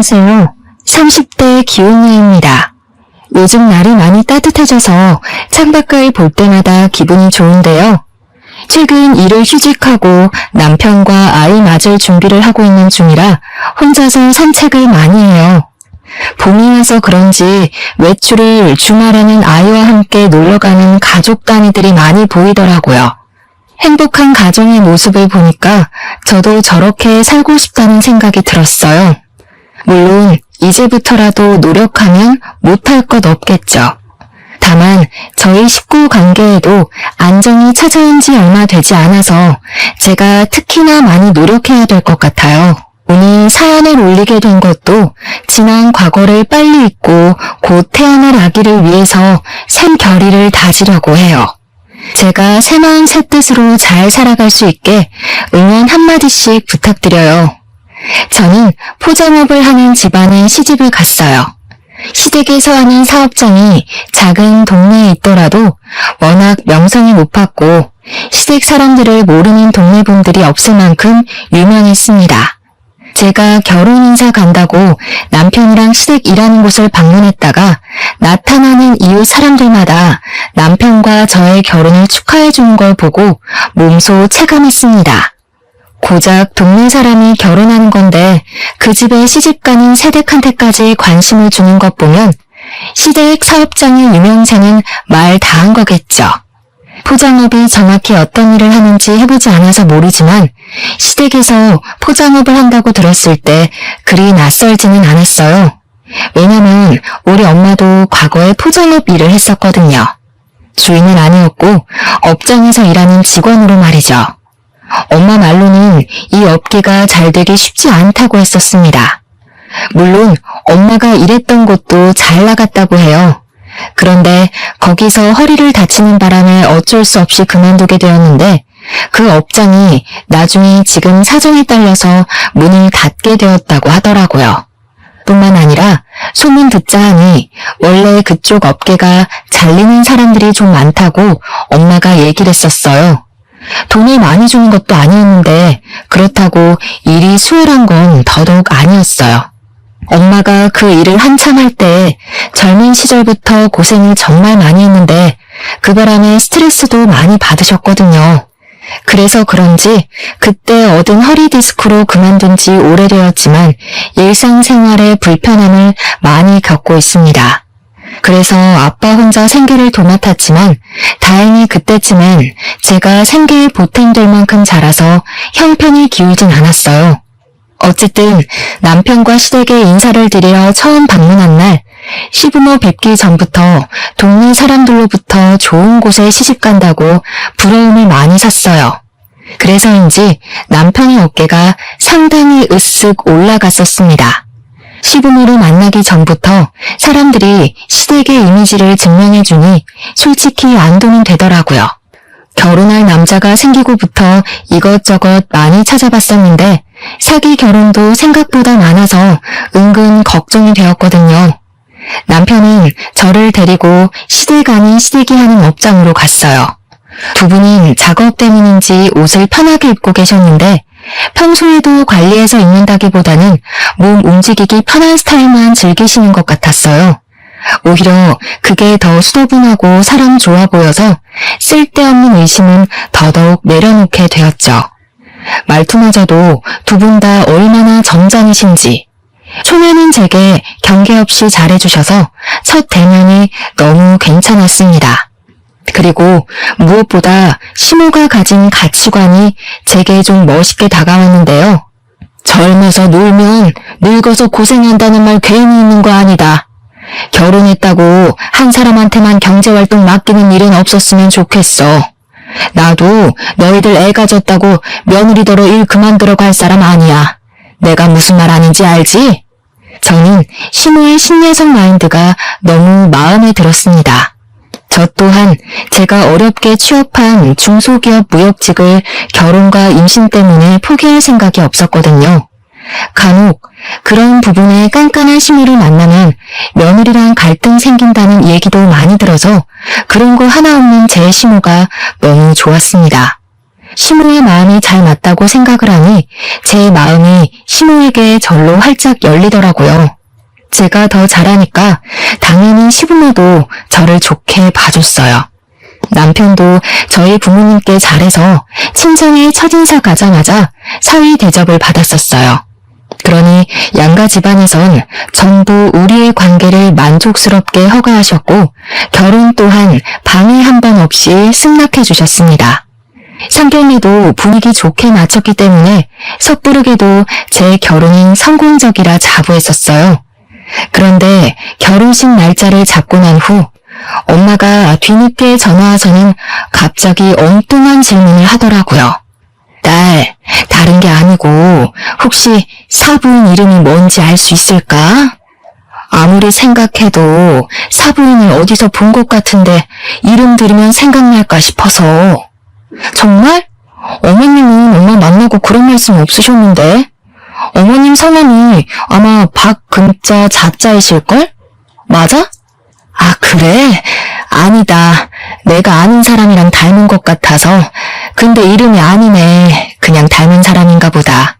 안녕하세요. 30대 기혼녀입니다. 요즘 날이 많이 따뜻해져서 창밖을 볼 때마다 기분이 좋은데요. 최근 일을 휴직하고 남편과 아이 맞을 준비를 하고 있는 중이라 혼자서 산책을 많이 해요. 봄이 와서 그런지 외출을 주말에는 아이와 함께 놀러가는 가족 단위들이 많이 보이더라고요. 행복한 가정의 모습을 보니까 저도 저렇게 살고 싶다는 생각이 들었어요. 물론 이제부터라도 노력하면 못할 것 없겠죠. 다만 저희 식구 관계에도 안정이 찾아온 지 얼마 되지 않아서 제가 특히나 많이 노력해야 될 것 같아요. 오늘 사연을 올리게 된 것도 지난 과거를 빨리 잊고 곧 태어날 아기를 위해서 샘 결의를 다지려고 해요. 제가 새마음 새뜻으로 잘 살아갈 수 있게 응원 한마디씩 부탁드려요. 저는 포장업을 하는 집안에 시집을 갔어요. 시댁에서 하는 사업장이 작은 동네에 있더라도 워낙 명성이 높았고 시댁 사람들을 모르는 동네 분들이 없을 만큼 유명했습니다. 제가 결혼 인사 간다고 남편이랑 시댁 일하는 곳을 방문했다가 나타나는 이웃 사람들마다 남편과 저의 결혼을 축하해 주는 걸 보고 몸소 체감했습니다. 고작 동네 사람이 결혼하는 건데 그 집에 시집가는 새댁한테까지 관심을 주는 것 보면 시댁 사업장의 유명세는 말 다 한 거겠죠. 포장업이 정확히 어떤 일을 하는지 해보지 않아서 모르지만 시댁에서 포장업을 한다고 들었을 때 그리 낯설지는 않았어요. 왜냐면 우리 엄마도 과거에 포장업 일을 했었거든요. 주인은 아니었고 업장에서 일하는 직원으로 말이죠. 엄마 말로는 이 업계가 잘 되기 쉽지 않다고 했었습니다. 물론 엄마가 일했던 곳도 잘 나갔다고 해요. 그런데 거기서 허리를 다치는 바람에 어쩔 수 없이 그만두게 되었는데 그 업장이 나중에 지금 사정에 딸려서 문을 닫게 되었다고 하더라고요. 뿐만 아니라 소문 듣자 하니 원래 그쪽 업계가 잘리는 사람들이 좀 많다고 엄마가 얘기를 했었어요. 돈을 많이 주는 것도 아니었는데 그렇다고 일이 수월한 건 더더욱 아니었어요. 엄마가 그 일을 한참 할 때 젊은 시절부터 고생을 정말 많이 했는데 그 바람에 스트레스도 많이 받으셨거든요. 그래서 그런지 그때 얻은 허리 디스크로 그만둔 지 오래되었지만 일상생활에 불편함을 많이 겪고 있습니다. 그래서 아빠 혼자 생계를 도맡았지만 다행히 그때쯤엔 제가 생계에 보탬될 만큼 자라서 형편이 기울진 않았어요. 어쨌든 남편과 시댁에 인사를 드리러 처음 방문한 날 시부모 뵙기 전부터 동네 사람들로부터 좋은 곳에 시집간다고 부러움을 많이 샀어요. 그래서인지 남편의 어깨가 상당히 으쓱 올라갔었습니다. 시부모를 만나기 전부터 사람들이 시댁의 이미지를 증명해주니 솔직히 안도는 되더라고요. 결혼할 남자가 생기고부터 이것저것 많이 찾아봤었는데 사기 결혼도 생각보다 많아서 은근 걱정이 되었거든요. 남편은 저를 데리고 시댁 아닌 시댁이 하는 업장으로 갔어요. 두 분은 작업 때문인지 옷을 편하게 입고 계셨는데 평소에도 관리해서 입는다기보다는 몸 움직이기 편한 스타일만 즐기시는 것 같았어요. 오히려 그게 더 수더분하고 사람 좋아 보여서 쓸데없는 의심은 더더욱 내려놓게 되었죠. 말투마저도 두 분 다 얼마나 점잖으신지. 초면은 제게 경계 없이 잘해주셔서 첫 대면이 너무 괜찮았습니다. 그리고 무엇보다 시모가 가진 가치관이 제게 좀 멋있게 다가왔는데요. 젊어서 놀면 늙어서 고생한다는 말 괜히 있는 거 아니다. 결혼했다고 한 사람한테만 경제활동 맡기는 일은 없었으면 좋겠어. 나도 너희들 애 가졌다고 며느리더러 일 그만두러 갈 사람 아니야. 내가 무슨 말 하는지 알지? 저는 시모의 신내성 마인드가 너무 마음에 들었습니다. 저 또한 제가 어렵게 취업한 중소기업 무역직을 결혼과 임신 때문에 포기할 생각이 없었거든요. 간혹 그런 부분에 깐깐한 시모를 만나면 며느리랑 갈등 생긴다는 얘기도 많이 들어서 그런 거 하나 없는 제 시모가 너무 좋았습니다. 시모의 마음이 잘 맞다고 생각을 하니 제 마음이 시모에게 절로 활짝 열리더라고요. 제가 더 잘하니까 당연히 시부모도 저를 좋게 봐줬어요. 남편도 저희 부모님께 잘해서 친정에 첫인사 가자마자 사위 대접을 받았었어요. 그러니 양가 집안에선 전부 우리의 관계를 만족스럽게 허가하셨고 결혼 또한 방해 한 번 없이 승낙해 주셨습니다. 상견례도 분위기 좋게 마쳤기 때문에 섣부르게도 제 결혼은 성공적이라 자부했었어요. 그런데 결혼식 날짜를 잡고 난 후 엄마가 뒤늦게 전화와서는 갑자기 엉뚱한 질문을 하더라고요. 딸, 다른 게 아니고 혹시 사부인 이름이 뭔지 알 수 있을까? 아무리 생각해도 사부인을 어디서 본 것 같은데 이름 들으면 생각날까 싶어서. 정말? 어머님은 엄마 만나고 그런 말씀 없으셨는데? 어머님 성함이 아마 박금자 자자이실걸? 맞아? 아, 그래? 아니다. 내가 아는 사람이랑 닮은 것 같아서. 근데 이름이 아니네. 그냥 닮은 사람인가 보다.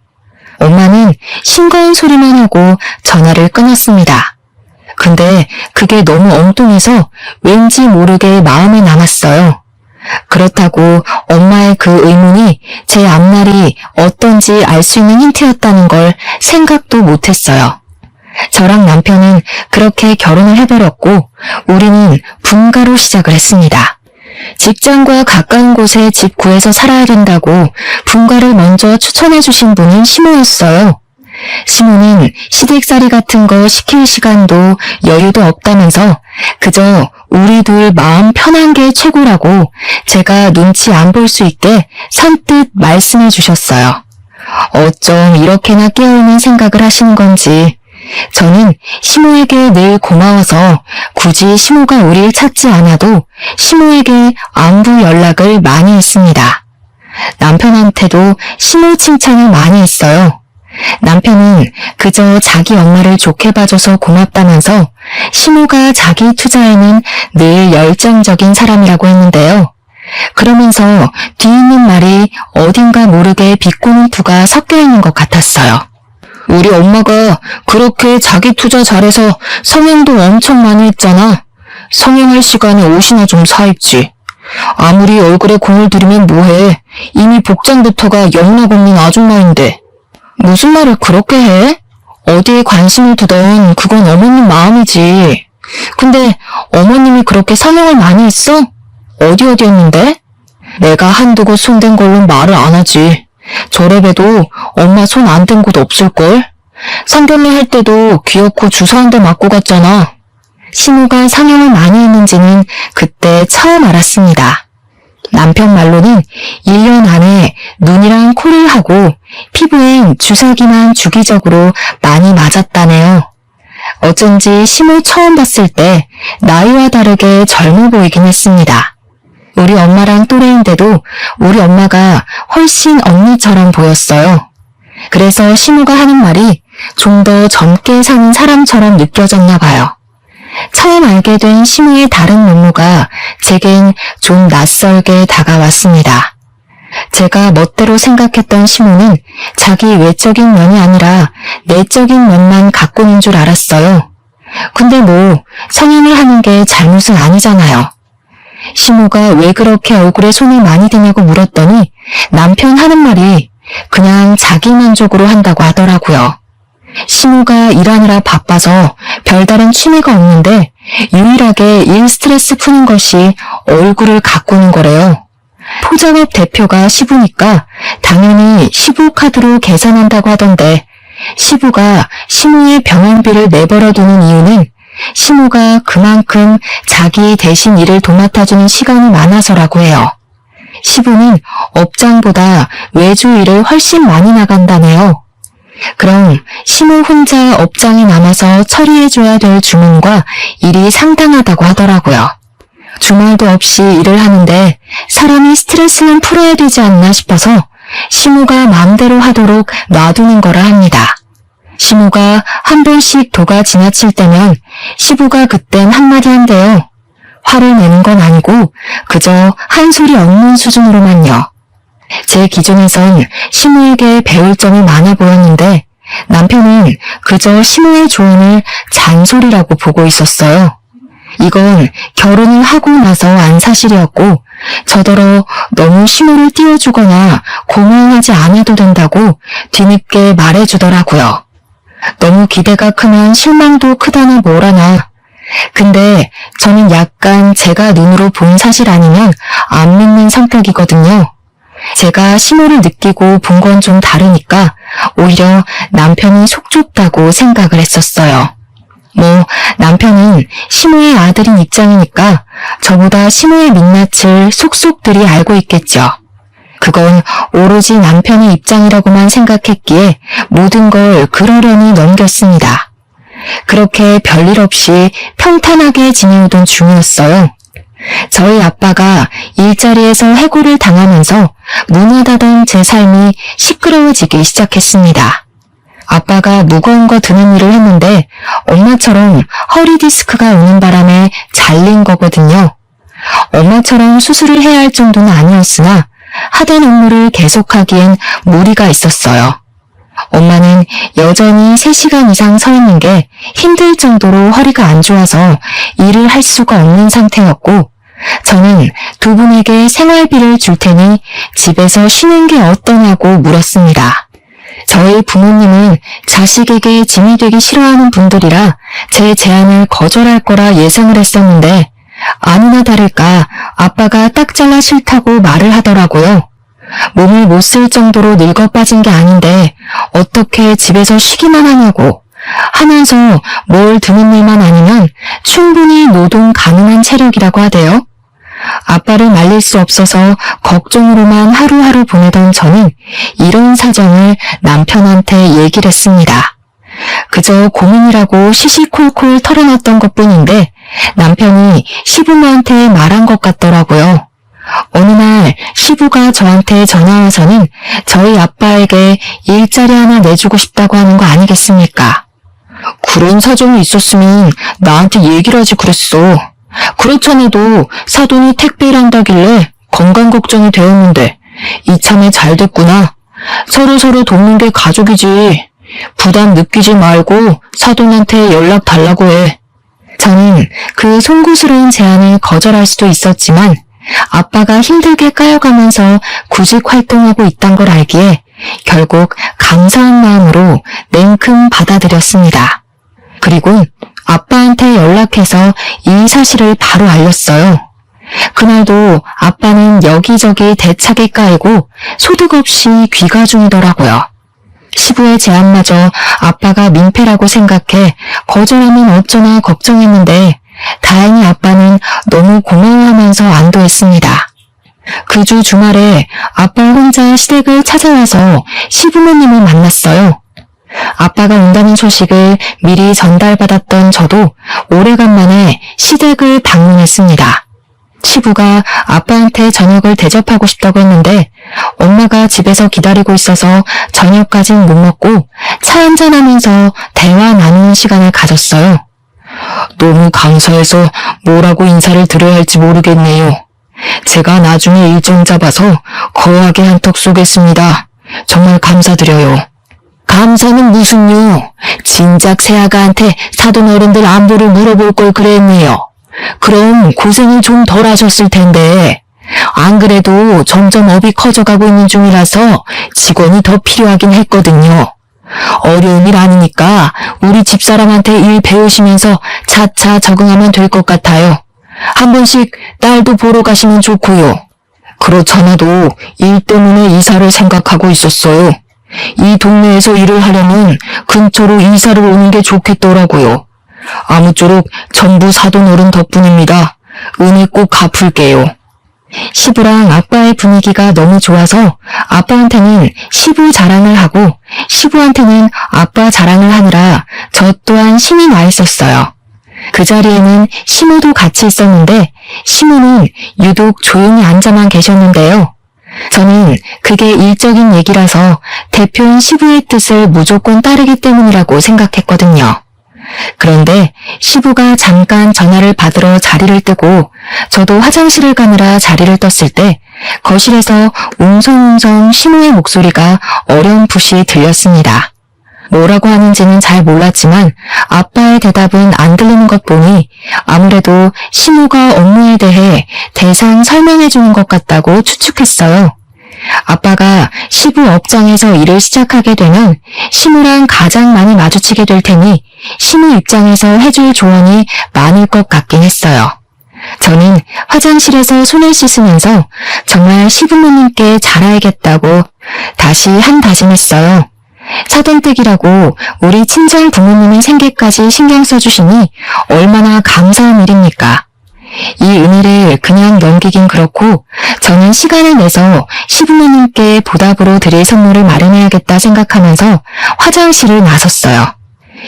엄마는 싱거운 소리만 하고 전화를 끊었습니다. 근데 그게 너무 엉뚱해서 왠지 모르게 마음에 남았어요. 그렇다고 엄마의 그 의문이 제 앞날이 어떤지 알 수 있는 힌트였다는 걸 생각도 못했어요. 저랑 남편은 그렇게 결혼을 해버렸고 우리는 분가로 시작을 했습니다. 직장과 가까운 곳에 집 구해서 살아야 된다고 분가를 먼저 추천해 주신 분은 시모였어요. 시모는 시댁살이 같은 거 시킬 시간도 여유도 없다면서 그저 우리 둘 마음 편한 게 최고라고 제가 눈치 안 볼 수 있게 선뜻 말씀해 주셨어요. 어쩜 이렇게나 깨어있는 생각을 하시는 건지. 저는 시모에게 늘 고마워서 굳이 시모가 우리를 찾지 않아도 시모에게 안부 연락을 많이 했습니다. 남편한테도 시모 칭찬을 많이 했어요. 남편은 그저 자기 엄마를 좋게 봐줘서 고맙다면서 시모가 자기 투자에는 늘 열정적인 사람이라고 했는데요. 그러면서 뒤있는 말이 어딘가 모르게 비꼬는 투가 섞여 있는 것 같았어요. 우리 엄마가 그렇게 자기 투자 잘해서 성형도 엄청 많이 했잖아. 성형할 시간에 옷이나 좀 사입지. 아무리 얼굴에 공을 들이면 뭐해. 이미 복장부터가 영락없는 아줌마인데. 무슨 말을 그렇게 해? 어디에 관심을 두던 그건 어머님 마음이지. 근데 어머님이 그렇게 성형을 많이 했어? 어디였는데? 내가 한두 곳 손댄 걸로 말을 안 하지. 저래봬도 엄마 손 안 댄 곳 없을걸? 상견례 할 때도 귀엽고 주사 한 대 맞고 갔잖아. 시모가 성형을 많이 했는지는 그때 처음 알았습니다. 남편 말로는 1년 안에 눈이랑 코를 하고 피부엔 주사기만 주기적으로 많이 맞았다네요. 어쩐지 시모 처음 봤을 때 나이와 다르게 젊어 보이긴 했습니다. 우리 엄마랑 또래인데도 우리 엄마가 훨씬 언니처럼 보였어요. 그래서 시모가 하는 말이 좀 더 젊게 사는 사람처럼 느껴졌나 봐요. 처음 알게 된 시모의 다른 면모가 제겐 좀 낯설게 다가왔습니다. 제가 멋대로 생각했던 시모는 자기 외적인 면이 아니라 내적인 면만 갖고 있는 줄 알았어요. 근데 뭐 성형을 하는 게 잘못은 아니잖아요. 시모가 왜 그렇게 얼굴에 손을 많이 대냐고 물었더니 남편 하는 말이 그냥 자기 만족으로 한다고 하더라고요. 시모가 일하느라 바빠서 별다른 취미가 없는데 유일하게 일 스트레스 푸는 것이 얼굴을 가꾸는 거래요. 포장업 대표가 시부니까 당연히 시부카드로 계산한다고 하던데 시부가 시모의 병원비를 내버려두는 이유는 시모가 그만큼 자기 대신 일을 도맡아주는 시간이 많아서라고 해요. 시부는 업장보다 외주 일을 훨씬 많이 나간다네요. 그럼 시모 혼자 업장에 남아서 처리해줘야 될 주문과 일이 상당하다고 하더라고요. 주말도 없이 일을 하는데 사람이 스트레스는 풀어야 되지 않나 싶어서 시모가 마음대로 하도록 놔두는 거라 합니다. 시모가 한 번씩 도가 지나칠 때면 시부가 그땐 한마디 한대요. 화를 내는 건 아니고 그저 한 소리 없는 수준으로만요. 제 기준에선 시무에게 배울 점이 많아 보였는데 남편은 그저 시무의 조언을 잔소리라고 보고 있었어요. 이건 결혼을 하고 나서 안 사실이었고 저더러 너무 시무를 띄워주거나 고마워하지 않아도 된다고 뒤늦게 말해주더라고요. 너무 기대가 크면 실망도 크다나 뭐라나. 근데 저는 약간 제가 눈으로 본 사실 아니면 안 믿는 성격이거든요. 제가 시무를 느끼고 본 건 좀 다르니까 오히려 남편이 속 좁다고 생각을 했었어요. 남편은 시무의 아들인 입장이니까 저보다 시무의 민낯을 속속들이 알고 있겠죠. 그건 오로지 남편의 입장이라고만 생각했기에 모든 걸 그러려니 넘겼습니다. 그렇게 별일 없이 평탄하게 지내오던 중이었어요. 저희 아빠가 일자리에서 해고를 당하면서 무난하던 제 삶이 시끄러워지기 시작했습니다. 아빠가 무거운 거 드는 일을 했는데 엄마처럼 허리 디스크가 오는 바람에 잘린 거거든요. 엄마처럼 수술을 해야 할 정도는 아니었으나 하던 업무를 계속하기엔 무리가 있었어요. 엄마는 여전히 3시간 이상 서 있는 게 힘들 정도로 허리가 안 좋아서 일을 할 수가 없는 상태였고 저는 두 분에게 생활비를 줄 테니 집에서 쉬는 게 어떠냐고 물었습니다. 저희 부모님은 자식에게 짐이 되기 싫어하는 분들이라 제 제안을 거절할 거라 예상을 했었는데 아니나 다를까 아빠가 딱 잘라 싫다고 말을 하더라고요. 몸을 못 쓸 정도로 늙어 빠진 게 아닌데 어떻게 집에서 쉬기만 하냐고 하면서 뭘 드는 일만 아니면 충분히 노동 가능한 체력이라고 하대요. 아빠를 말릴 수 없어서 걱정으로만 하루하루 보내던 저는 이런 사정을 남편한테 얘기를 했습니다. 그저 고민이라고 시시콜콜 털어놨던 것뿐인데 남편이 시부모한테 말한 것 같더라고요. 어느 날 시부가 저한테 전화와서는 저희 아빠에게 일자리 하나 내주고 싶다고 하는 거 아니겠습니까? 그런 사정이 있었으면 나한테 얘기를 하지 그랬어. 그렇잖아도 사돈이 택배를 한다길래 건강 걱정이 되었는데 이참에 잘 됐구나. 서로서로 돕는 게 가족이지. 부담 느끼지 말고 사돈한테 연락 달라고 해. 저는 그 송구스러운 제안을 거절할 수도 있었지만 아빠가 힘들게 까여가면서 구직 활동하고 있단 걸 알기에 결국 감사한 마음으로 냉큼 받아들였습니다. 그리고 아빠한테 연락해서 이 사실을 바로 알렸어요. 그날도 아빠는 여기저기 대차게 까이고 소득 없이 귀가 중이더라고요. 시부의 제안마저 아빠가 민폐라고 생각해 거절하면 어쩌나 걱정했는데 다행히 아빠는 너무 고마워하면서 안도했습니다. 그 주 주말에 아빠 혼자 시댁을 찾아와서 시부모님을 만났어요. 아빠가 온다는 소식을 미리 전달받았던 저도 오래간만에 시댁을 방문했습니다. 시부가 아빠한테 저녁을 대접하고 싶다고 했는데 엄마가 집에서 기다리고 있어서 저녁까진 못 먹고 차 한잔하면서 대화 나누는 시간을 가졌어요. 너무 감사해서 뭐라고 인사를 드려야 할지 모르겠네요. 제가 나중에 일정 잡아서 거하게 한턱 쏘겠습니다. 정말 감사드려요. 감사는 무슨요? 진작 새아가한테 사돈 어른들 안부를 물어볼 걸 그랬네요. 그럼 고생을 좀 덜 하셨을 텐데. 안 그래도 점점 업이 커져가고 있는 중이라서 직원이 더 필요하긴 했거든요. 어려운 일 아니니까 우리 집사람한테 일 배우시면서 차차 적응하면 될 것 같아요. 한 번씩 딸도 보러 가시면 좋고요. 그렇잖아도 일 때문에 이사를 생각하고 있었어요. 이 동네에서 일을 하려면 근처로 이사를 오는 게 좋겠더라고요. 아무쪼록 전부 사돈 어른 덕분입니다. 은혜 꼭 갚을게요. 시부랑 아빠의 분위기가 너무 좋아서 아빠한테는 시부 자랑을 하고 시부한테는 아빠 자랑을 하느라 저 또한 신이 나 있었어요. 그 자리에는 시모도 같이 있었는데 시모는 유독 조용히 앉아만 계셨는데요. 저는 그게 일적인 얘기라서 대표인 시부의 뜻을 무조건 따르기 때문이라고 생각했거든요. 그런데 그런데 시부가 잠깐 전화를 받으러 자리를 뜨고 저도 화장실을 가느라 자리를 떴을 때 거실에서 웅성웅성 시모의 목소리가 어렴풋이 들렸습니다. 뭐라고 하는지는 잘 몰랐지만 아빠의 대답은 안 들리는 것 보니 아무래도 시모가 업무에 대해 대상 설명해 주는 것 같다고 추측했어요. 아빠가 시부 업장에서 일을 시작하게 되면 시모랑 가장 많이 마주치게 될 테니 시모 입장에서 해줄 조언이 많을 것 같긴 했어요. 저는 화장실에서 손을 씻으면서 정말 시부모님께 잘해야겠다고 다시 한 다짐했어요. 사돈댁이라고 우리 친정 부모님의 생계까지 신경 써주시니 얼마나 감사한 일입니까? 이 은혜를 그냥 넘기긴 그렇고 저는 시간을 내서 시부모님께 보답으로 드릴 선물을 마련해야겠다 생각하면서 화장실을 나섰어요.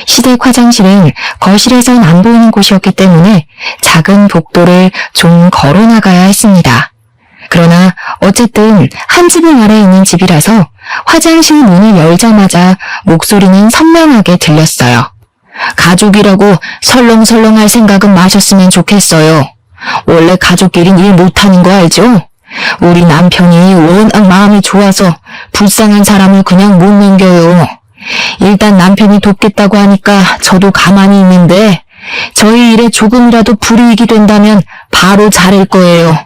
시댁 화장실은 거실에선 안 보이는 곳이었기 때문에 작은 복도를 좀 걸어 나가야 했습니다. 그러나 어쨌든 한 지붕 아래에 있는 집이라서 화장실 문을 열자마자 목소리는 선명하게 들렸어요. 가족이라고 설렁설렁 할 생각은 마셨으면 좋겠어요. 원래 가족끼린 일 못하는 거 알죠? 우리 남편이 워낙 마음이 좋아서 불쌍한 사람을 그냥 못 넘겨요. 일단 남편이 돕겠다고 하니까 저도 가만히 있는데 저희 일에 조금이라도 불이익이 된다면 바로 자를 거예요.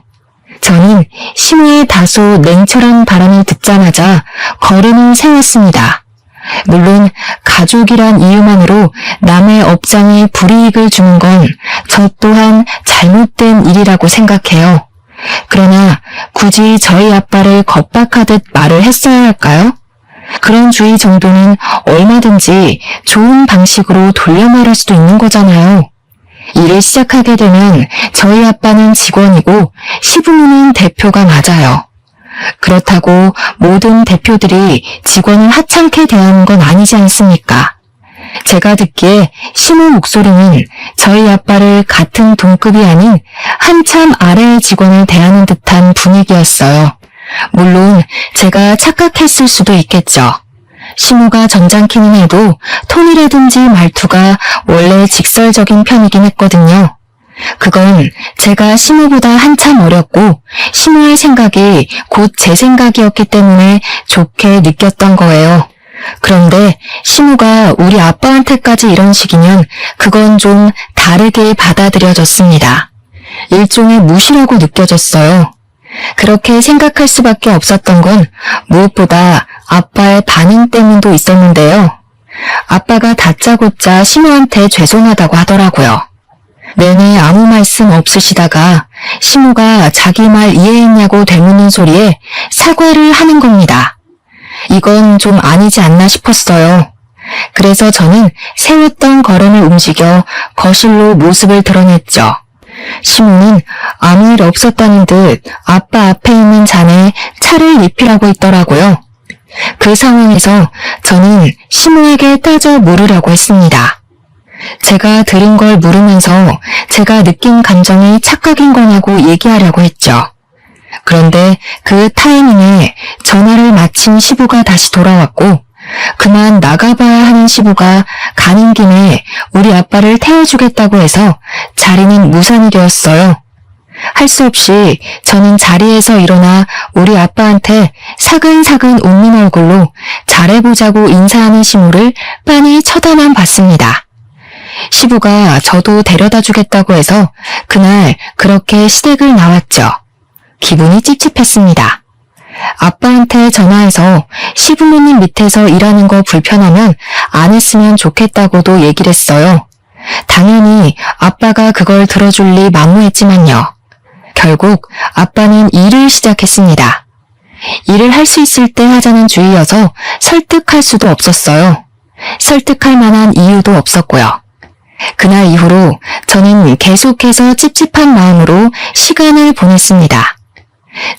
저는 시모의 다소 냉철한 발언을 듣자마자 걸음을 세웠습니다. 물론 가족이란 이유만으로 남의 업장에 불이익을 주는 건 저 또한 잘못된 일이라고 생각해요. 그러나 굳이 저희 아빠를 겁박하듯 말을 했어야 할까요? 그런 주의 정도는 얼마든지 좋은 방식으로 돌려 말할 수도 있는 거잖아요. 일을 시작하게 되면 저희 아빠는 직원이고 시부모는 대표가 맞아요. 그렇다고 모든 대표들이 직원을 하찮게 대하는 건 아니지 않습니까? 제가 듣기에 시모 목소리는 저희 아빠를 같은 동급이 아닌 한참 아래의 직원을 대하는 듯한 분위기였어요. 물론 제가 착각했을 수도 있겠죠. 시모가 점잖기는 해도 톤이라든지 말투가 원래 직설적인 편이긴 했거든요. 그건 제가 시모보다 한참 어렸고 시모의 생각이 곧 제 생각이었기 때문에 좋게 느꼈던 거예요. 그런데 시모가 우리 아빠한테까지 이런 식이면 그건 좀 다르게 받아들여졌습니다. 일종의 무시라고 느껴졌어요. 그렇게 생각할 수밖에 없었던 건 무엇보다 아빠의 반응 때문도 있었는데요. 아빠가 다짜고짜 시모한테 죄송하다고 하더라고요. 내내 아무 말씀 없으시다가 시모가 자기 말 이해했냐고 되묻는 소리에 사과를 하는 겁니다. 이건 좀 아니지 않나 싶었어요. 그래서 저는 세웠던 걸음을 움직여 거실로 모습을 드러냈죠. 시모는 아무 일 없었다는 듯 아빠 앞에 있는 잔에 차를 리필하고 있더라고요. 그 상황에서 저는 시모에게 따져 물으려고 했습니다. 제가 들은 걸 물으면서 제가 느낀 감정이 착각인 거냐고 얘기하려고 했죠. 그런데 그 타이밍에 전화를 마친 시부가 다시 돌아왔고 그만 나가봐야 하는 시부가 가는 김에 우리 아빠를 태워주겠다고 해서 자리는 무산이 되었어요. 할 수 없이 저는 자리에서 일어나 우리 아빠한테 사근사근 웃는 얼굴로 잘해보자고 인사하는 시모를 빤히 쳐다만 봤습니다. 시부가 저도 데려다 주겠다고 해서 그날 그렇게 시댁을 나왔죠. 기분이 찝찝했습니다. 아빠한테 전화해서 시부모님 밑에서 일하는 거 불편하면 안 했으면 좋겠다고도 얘기를 했어요. 당연히 아빠가 그걸 들어줄 리 만무했지만요. 결국 아빠는 일을 시작했습니다. 일을 할 수 있을 때 하자는 주의여서 설득할 수도 없었어요. 설득할 만한 이유도 없었고요. 그날 이후로 저는 계속해서 찝찝한 마음으로 시간을 보냈습니다.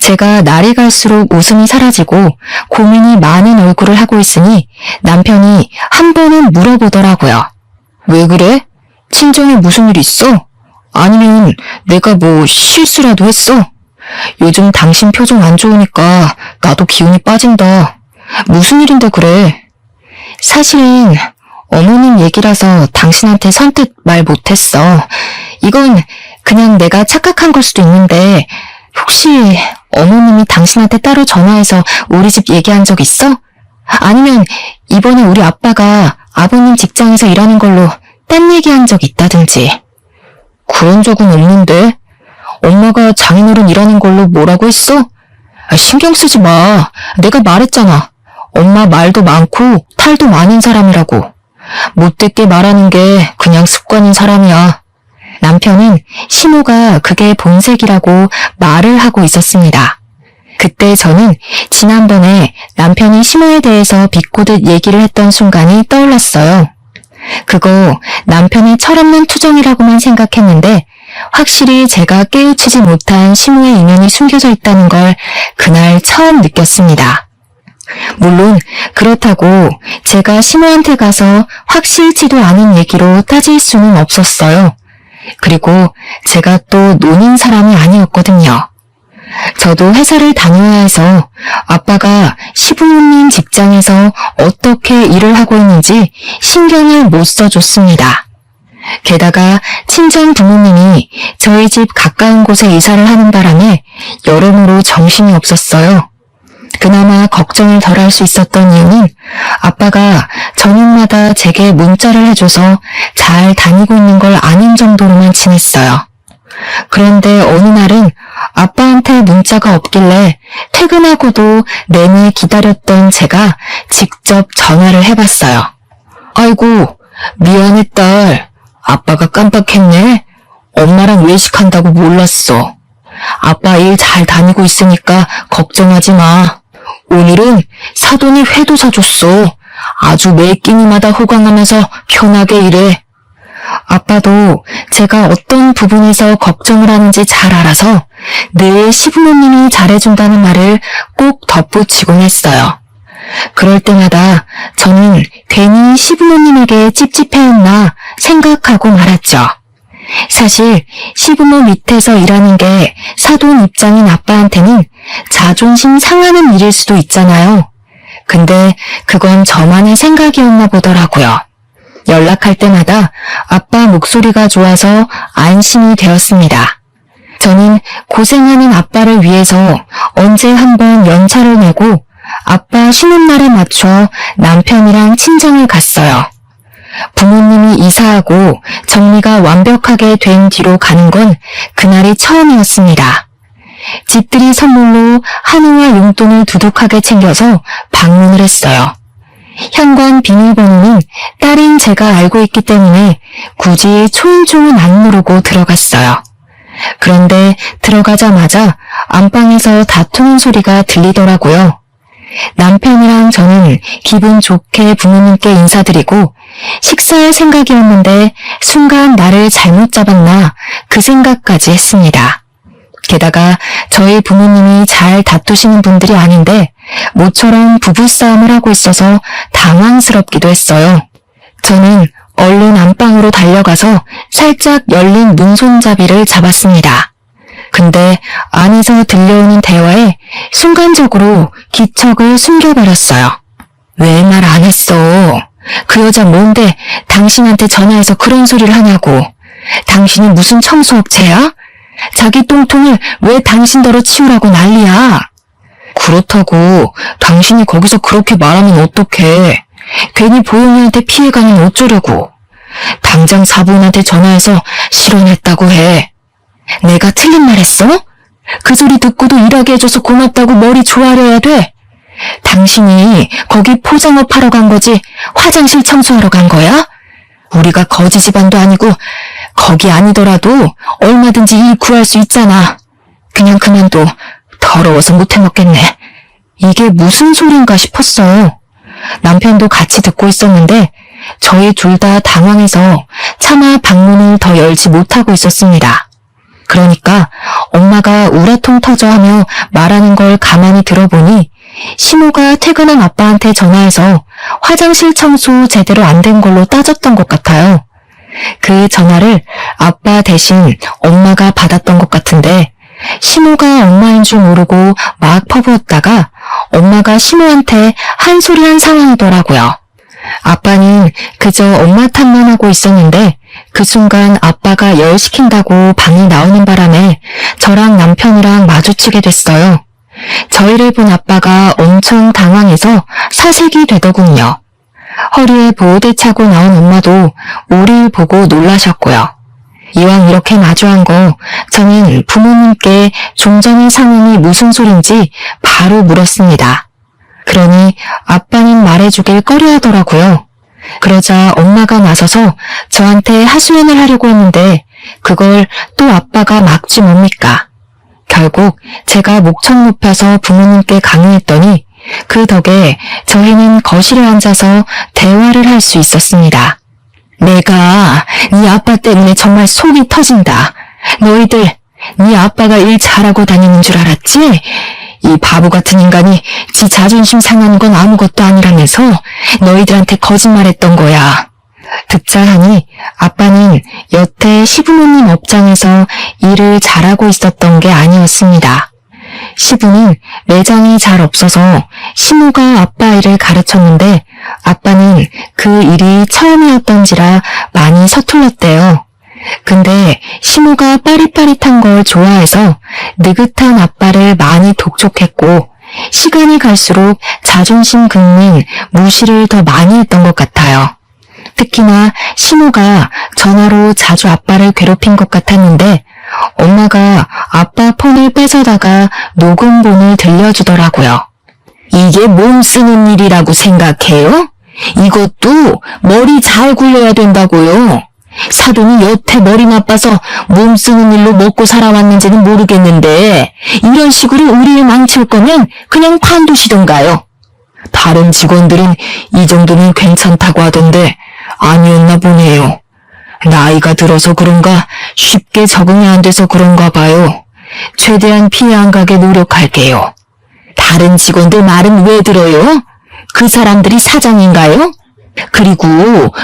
제가 날이 갈수록 웃음이 사라지고 고민이 많은 얼굴을 하고 있으니 남편이 한 번은 물어보더라고요. 왜 그래? 친정에 무슨 일 있어? 아니면 내가 뭐 실수라도 했어? 요즘 당신 표정 안 좋으니까 나도 기운이 빠진다. 무슨 일인데 그래? 사실은 어머님 얘기라서 당신한테 선뜻 말 못했어. 이건 그냥 내가 착각한 걸 수도 있는데 혹시 어머님이 당신한테 따로 전화해서 우리 집 얘기한 적 있어? 아니면 이번에 우리 아빠가 아버님 직장에서 일하는 걸로 딴 얘기한 적 있다든지. 그런 적은 없는데? 엄마가 장인어른 일하는 걸로 뭐라고 했어? 신경 쓰지 마. 내가 말했잖아. 엄마 말도 많고 탈도 많은 사람이라고. 못됐게 말하는 게 그냥 습관인 사람이야. 남편은 시모가 그게 본색이라고 말을 하고 있었습니다. 그때 저는 지난번에 남편이 시모에 대해서 비꼬듯 얘기를 했던 순간이 떠올랐어요. 그거 남편의 철없는 투정이라고만 생각했는데 확실히 제가 깨우치지 못한 시모의 이면이 숨겨져 있다는 걸 그날 처음 느꼈습니다. 물론 그렇다고 제가 시모한테 가서 확실치도 않은 얘기로 따질 수는 없었어요. 그리고 제가 또 노는 사람이 아니었거든요. 저도 회사를 다녀야 해서 아빠가 시부모님 직장에서 어떻게 일을 하고 있는지 신경을 못 써줬습니다. 게다가 친정 부모님이 저희 집 가까운 곳에 이사를 하는 바람에 여러모로 정신이 없었어요. 그나마 걱정을 덜 할 수 있었던 이유는 아빠가 저녁마다 제게 문자를 해줘서 잘 다니고 있는 걸 아는 정도로만 지냈어요. 그런데 어느 날은 아빠한테 문자가 없길래 퇴근하고도 내내 기다렸던 제가 직접 전화를 해봤어요. 아이고, 미안해 딸. 아빠가 깜빡했네. 엄마랑 외식한다고 몰랐어. 아빠 일 잘 다니고 있으니까 걱정하지 마. 오늘은 사돈이 회도 사줬어. 아주 매 끼니마다 호강하면서 편하게 일해. 아빠도 제가 어떤 부분에서 걱정을 하는지 잘 알아서 늘 시부모님이 잘해준다는 말을 꼭 덧붙이곤 했어요. 그럴 때마다 저는 괜히 시부모님에게 찝찝해했나 생각하고 말았죠. 사실 시부모 밑에서 일하는 게 사돈 입장인 아빠한테는 자존심 상하는 일일 수도 있잖아요. 근데 그건 저만의 생각이었나 보더라고요. 연락할 때마다 아빠 목소리가 좋아서 안심이 되었습니다. 저는 고생하는 아빠를 위해서 언제 한번 연차를 내고 아빠 쉬는 날에 맞춰 남편이랑 친정을 갔어요. 부모님이 이사하고 정리가 완벽하게 된 뒤로 가는 건 그날이 처음이었습니다. 집들이 선물로 한우와 용돈을 두둑하게 챙겨서 방문을 했어요. 현관 비밀번호는 딸인 제가 알고 있기 때문에 굳이 초인종은 안 누르고 들어갔어요. 그런데 들어가자마자 안방에서 다투는 소리가 들리더라고요. 남편이랑 저는 기분 좋게 부모님께 인사드리고 식사할 생각이었는데 순간 나를 잘못 잡았나 그 생각까지 했습니다. 게다가 저희 부모님이 잘 다투시는 분들이 아닌데 모처럼 부부싸움을 하고 있어서 당황스럽기도 했어요. 저는 얼른 안방으로 달려가서 살짝 열린 문손잡이를 잡았습니다. 근데 안에서 들려오는 대화에 순간적으로 기척을 숨겨버렸어요. 왜 말 안 했어? 그 여자 뭔데 당신한테 전화해서 그런 소리를 하냐고. 당신이 무슨 청소업체야? 자기 똥통을 왜 당신더러 치우라고 난리야? 그렇다고 당신이 거기서 그렇게 말하면 어떡해. 괜히 보영이한테 피해가면 어쩌려고. 당장 사부인한테 전화해서 실언했다고 해. 내가 틀린 말 했어? 그 소리 듣고도 일하게 해줘서 고맙다고 머리 조아려야 돼? 당신이 거기 포장업 하러 간 거지 화장실 청소하러 간 거야? 우리가 거지 집안도 아니고 거기 아니더라도 얼마든지 일 구할 수 있잖아. 그냥 그만둬. 더러워서 못 해먹겠네. 이게 무슨 소린가 싶었어요. 남편도 같이 듣고 있었는데 저희 둘 다 당황해서 차마 방문을 더 열지 못하고 있었습니다. 그러니까 엄마가 우라통 터져 하며 말하는 걸 가만히 들어보니 시모가 퇴근한 아빠한테 전화해서 화장실 청소 제대로 안 된 걸로 따졌던 것 같아요. 그 전화를 아빠 대신 엄마가 받았던 것 같은데 시모가 엄마인 줄 모르고 막 퍼부었다가 엄마가 시모한테 한 소리 한 상황이더라고요. 아빠는 그저 엄마 탓만 하고 있었는데 그 순간 아빠가 열 시킨다고 방에 나오는 바람에 저랑 남편이랑 마주치게 됐어요. 저희를 본 아빠가 엄청 당황해서 사색이 되더군요. 허리에 보호대 차고 나온 엄마도 우리를 보고 놀라셨고요. 이왕 이렇게 마주한 거 저는 부모님께 좀 전의 상황이 무슨 소린지 바로 물었습니다. 그러니 아빠는 말해주길 꺼려하더라고요. 그러자 엄마가 나서서 저한테 하소연을 하려고 했는데 그걸 또 아빠가 막지 뭡니까? 결국 제가 목청 높여서 부모님께 강요했더니 그 덕에 저희는 거실에 앉아서 대화를 할 수 있었습니다. 내가 네 아빠 때문에 정말 속이 터진다. 너희들 네 아빠가 일 잘하고 다니는 줄 알았지? 이 바보 같은 인간이 지 자존심 상하는 건 아무것도 아니라면서 너희들한테 거짓말했던 거야. 듣자 하니 아빠는 여태 시부모님 업장에서 일을 잘하고 있었던 게 아니었습니다. 시부는 매장이 잘 없어서 시모가 아빠 일을 가르쳤는데 아빠는 그 일이 처음이었던지라 많이 서툴렀대요. 근데 시모가 빠릿빠릿한 걸 좋아해서 느긋한 아빠를 많이 독촉했고 시간이 갈수록 자존심 긁는 무시를 더 많이 했던 것 같아요. 특히나 시모가 전화로 자주 아빠를 괴롭힌 것 같았는데 엄마가 아빠 폰을 뺏어다가 녹음본을 들려주더라고요. 이게 몸 쓰는 일이라고 생각해요? 이것도 머리 잘 굴려야 된다고요. 사돈이 여태 머리 나빠서 몸 쓰는 일로 먹고 살아왔는지는 모르겠는데 이런 식으로 우리를 망칠 거면 그냥 관두시던가요. 다른 직원들은 이 정도는 괜찮다고 하던데 아니었나 보네요. 나이가 들어서 그런가 쉽게 적응이 안 돼서 그런가 봐요. 최대한 피해 안 가게 노력할게요. 다른 직원들 말은 왜 들어요? 그 사람들이 사장인가요? 그리고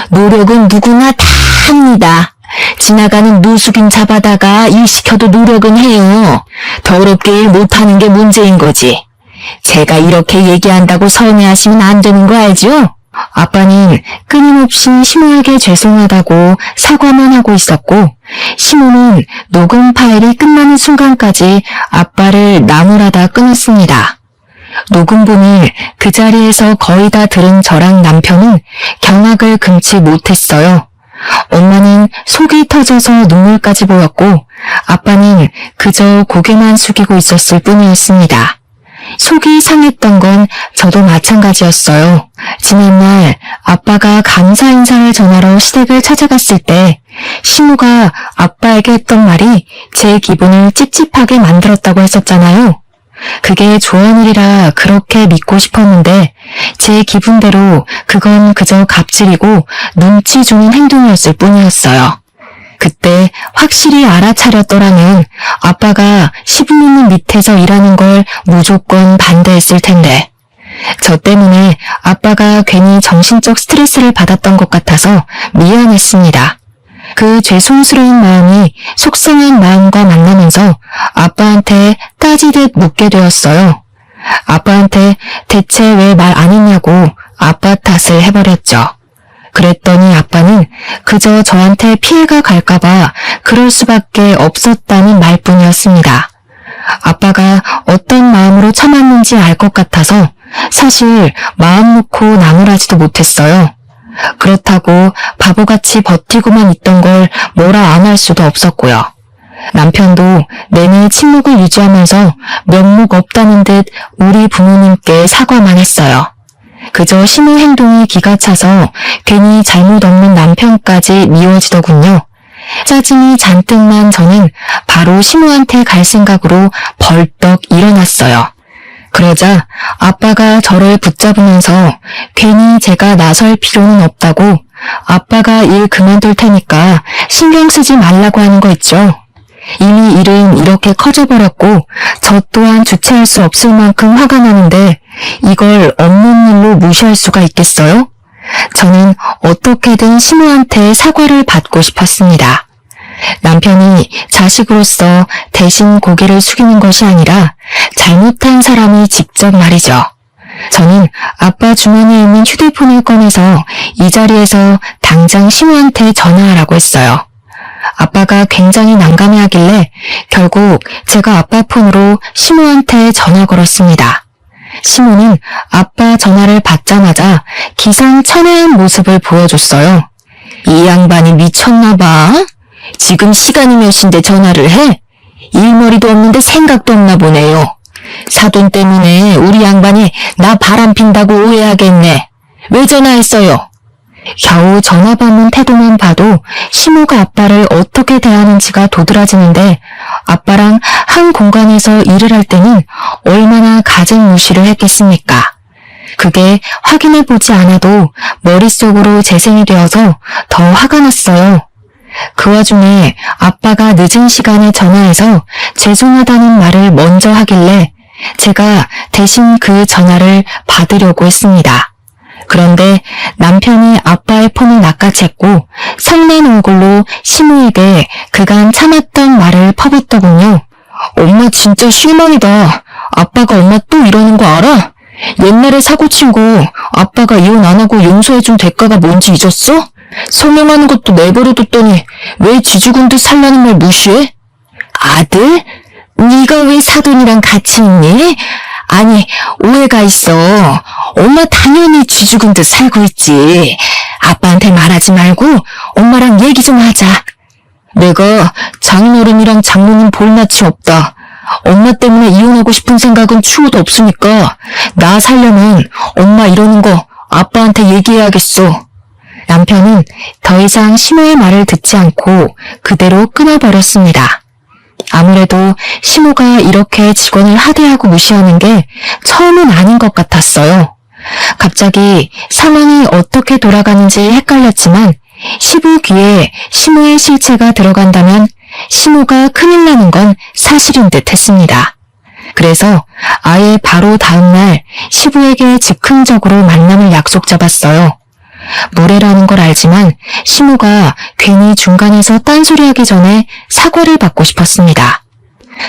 노력은 누구나 다 합니다. 지나가는 노숙인 잡아다가 일 시켜도 노력은 해요. 더럽게 일 못하는 게 문제인 거지. 제가 이렇게 얘기한다고 서운해하시면 안 되는 거 알죠? 아빠는 끊임없이 시모에게 죄송하다고 사과만 하고 있었고 시모는 녹음 파일이 끝나는 순간까지 아빠를 나무라다 끊었습니다. 녹음본을 그 자리에서 거의 다 들은 저랑 남편은 경악을 금치 못했어요. 엄마는 속이 터져서 눈물까지 보였고 아빠는 그저 고개만 숙이고 있었을 뿐이었습니다. 속이 상했던 건 저도 마찬가지였어요. 지난날 아빠가 감사 인사를 전하러 시댁을 찾아갔을 때 시모가 아빠에게 했던 말이 제 기분을 찝찝하게 만들었다고 했었잖아요. 그게 좋은 일이라 그렇게 믿고 싶었는데 제 기분대로 그건 그저 갑질이고 눈치 주는 행동이었을 뿐이었어요. 그때 확실히 알아차렸더라면 아빠가 시부모님 밑에서 일하는 걸 무조건 반대했을 텐데 저 때문에 아빠가 괜히 정신적 스트레스를 받았던 것 같아서 미안했습니다. 그 죄송스러운 마음이 속상한 마음과 만나면서 아빠한테 따지듯 묻게 되었어요. 아빠한테 대체 왜 말 안 했냐고 아빠 탓을 해버렸죠. 그랬더니 아빠는 그저 저한테 피해가 갈까봐 그럴 수밖에 없었다는 말뿐이었습니다. 아빠가 어떤 마음으로 참았는지 알 것 같아서 사실 마음 놓고 나무라지도 못했어요. 그렇다고 바보같이 버티고만 있던 걸 뭐라 안 할 수도 없었고요. 남편도 내내 침묵을 유지하면서 면목 없다는 듯 우리 부모님께 사과만 했어요. 그저 시모 행동이 기가 차서 괜히 잘못 없는 남편까지 미워지더군요. 짜증이 잔뜩 난 저는 바로 시모한테 갈 생각으로 벌떡 일어났어요. 그러자 아빠가 저를 붙잡으면서 괜히 제가 나설 필요는 없다고 아빠가 일 그만둘 테니까 신경 쓰지 말라고 하는 거 있죠. 이미 일은 이렇게 커져버렸고 저 또한 주체할 수 없을 만큼 화가 나는데 이걸 없는 일로 무시할 수가 있겠어요? 저는 어떻게든 시모한테 사과를 받고 싶었습니다. 남편이 자식으로서 대신 고개를 숙이는 것이 아니라 잘못한 사람이 직접 말이죠. 저는 아빠 주머니에 있는 휴대폰을 꺼내서 이 자리에서 당장 시모한테 전화하라고 했어요. 아빠가 굉장히 난감해하길래 결국 제가 아빠 폰으로 시모한테 전화 걸었습니다. 시모는 아빠 전화를 받자마자 기상천외한 모습을 보여줬어요. 이 양반이 미쳤나 봐. 지금 시간이 몇 시인데 전화를 해? 일머리도 없는데 생각도 없나 보네요. 사돈 때문에 우리 양반이 나 바람핀다고 오해하겠네. 왜 전화했어요? 겨우 전화 받는 태도만 봐도 시모가 아빠를 어떻게 대하는지가 도드라지는데 아빠랑 한 공간에서 일을 할 때는 얼마나 가증무시를 했겠습니까? 그게 확인해보지 않아도 머릿속으로 재생이 되어서 더 화가 났어요. 그 와중에 아빠가 늦은 시간에 전화해서 죄송하다는 말을 먼저 하길래 제가 대신 그 전화를 받으려고 했습니다. 그런데 남편이 아빠의 폰을 낚아챘고 성난 얼굴로 시모에게 그간 참았던 말을 퍼붓더군요. 엄마 진짜 실망이다. 아빠가 엄마 또 이러는 거 알아? 옛날에 사고친 거 아빠가 이혼 안 하고 용서해준 대가가 뭔지 잊었어? 성명하는 것도 내버려뒀더니 왜 쥐죽은 듯 살라는 말 무시해? 아들? 네가 왜 사돈이랑 같이 있니? 아니, 오해가 있어. 엄마 당연히 쥐죽은 듯 살고 있지. 아빠한테 말하지 말고 엄마랑 얘기 좀 하자. 내가 장인어른이랑 장모님 볼낯이 없다. 엄마 때문에 이혼하고 싶은 생각은 추호도 없으니까 나 살려면 엄마 이러는 거 아빠한테 얘기해야겠어. 남편은 더 이상 시모의 말을 듣지 않고 그대로 끊어버렸습니다. 아무래도 시모가 이렇게 직원을 하대하고 무시하는 게 처음은 아닌 것 같았어요. 갑자기 상황이 어떻게 돌아가는지 헷갈렸지만 시부 귀에 시모의 실체가 들어간다면 시모가 큰일 나는 건 사실인 듯 했습니다. 그래서 아예 바로 다음날 시부에게 즉흥적으로 만남을 약속 잡았어요. 무례라는 걸 알지만 시모가 괜히 중간에서 딴소리하기 전에 사과를 받고 싶었습니다.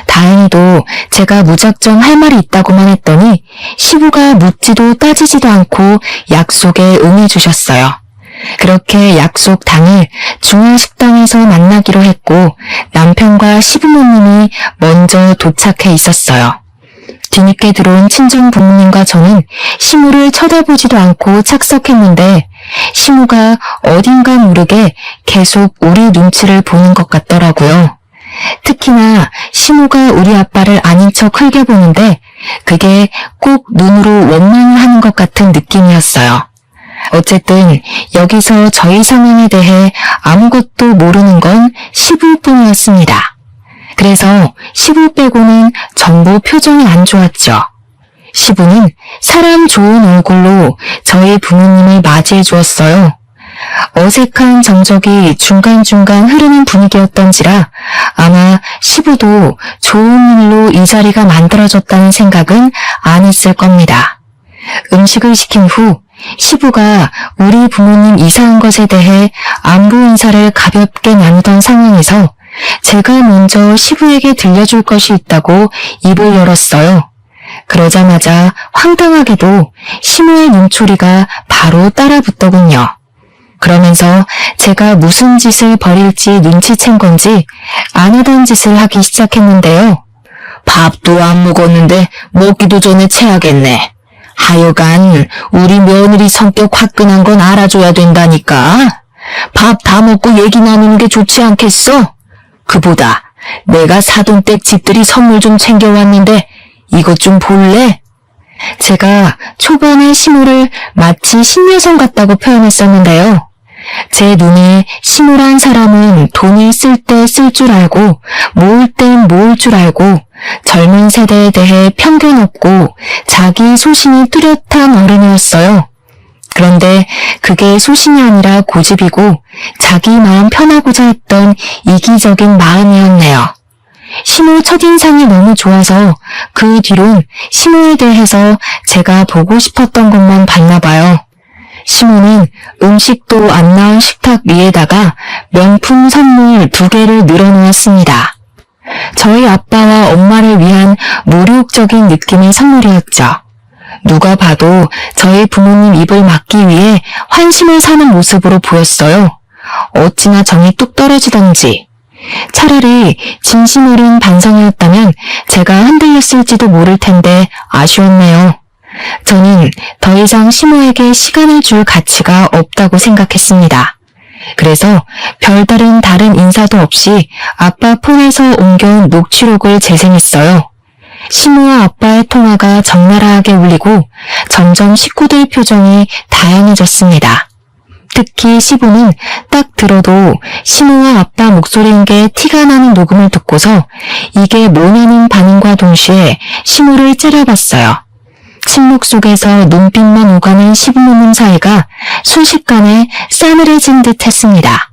다행히도 제가 무작정 할 말이 있다고만 했더니 시부가 묻지도 따지지도 않고 약속에 응해주셨어요. 그렇게 약속 당일 중앙식당에서 만나기로 했고 남편과 시부모님이 먼저 도착해 있었어요. 뒤늦게 들어온 친정 부모님과 저는 시모를 쳐다보지도 않고 착석했는데 시모가 어딘가 모르게 계속 우리 눈치를 보는 것 같더라고요. 특히나 시모가 우리 아빠를 아닌 척 흘겨보는데 그게 꼭 눈으로 원망을 하는 것 같은 느낌이었어요. 어쨌든 여기서 저희 상황에 대해 아무것도 모르는 건 시부뿐이었습니다. 그래서 시부 빼고는 전부 표정이 안 좋았죠. 시부는 사람 좋은 얼굴로 저희 부모님을 맞이해 주었어요. 어색한 정적이 중간중간 흐르는 분위기였던지라 아마 시부도 좋은 일로 이 자리가 만들어졌다는 생각은 안 했을 겁니다. 음식을 시킨 후 시부가 우리 부모님 이사한 것에 대해 안부 인사를 가볍게 나누던 상황에서 제가 먼저 시부에게 들려줄 것이 있다고 입을 열었어요. 그러자마자 황당하게도 시모의 눈초리가 바로 따라붙더군요. 그러면서 제가 무슨 짓을 벌일지 눈치챈 건지 안 하던 짓을 하기 시작했는데요. 밥도 안 먹었는데 먹기도 전에 체하겠네. 하여간 우리 며느리 성격 화끈한 건 알아줘야 된다니까. 밥 다 먹고 얘기 나누는 게 좋지 않겠어? 그보다 내가 사돈댁 집들이 선물 좀 챙겨왔는데 이것 좀 볼래? 제가 초반에 시모를 마치 신여성 같다고 표현했었는데요. 제 눈에 시모란 사람은 돈을 쓸 때 쓸 줄 알고 모을 땐 모을 줄 알고 젊은 세대에 대해 편견 없고 자기 소신이 뚜렷한 어른이었어요. 그런데 그게 소신이 아니라 고집이고 자기 마음 편하고자 했던 이기적인 마음이었네요. 시모 첫인상이 너무 좋아서 그 뒤론 시모에 대해서 제가 보고 싶었던 것만 봤나 봐요. 시모는 음식도 안 나온 식탁 위에다가 명품 선물 2개를 늘어놓았습니다. 저희 아빠와 엄마를 위한 모욕적인 느낌의 선물이었죠. 누가 봐도 저희 부모님 입을 막기 위해 환심을 사는 모습으로 보였어요. 어찌나 정이 뚝 떨어지던지. 차라리 진심 어린 반성이었다면 제가 흔들렸을지도 모를 텐데 아쉬웠네요. 저는 더 이상 시모에게 시간을 줄 가치가 없다고 생각했습니다. 그래서 별다른 다른 인사도 없이 아빠 폰에서 옮겨온 녹취록을 재생했어요. 시모와 아빠의 통화가 적나라하게 울리고 점점 식구들 표정이 다양해졌습니다. 특히 시부는 딱 들어도 시모와 아빠 목소리인 게 티가 나는 녹음을 듣고서 이게 뭐냐는 반응과 동시에 시모를 째려봤어요. 침묵 속에서 눈빛만 오가는 시부모님 사이가 순식간에 싸늘해진 듯 했습니다.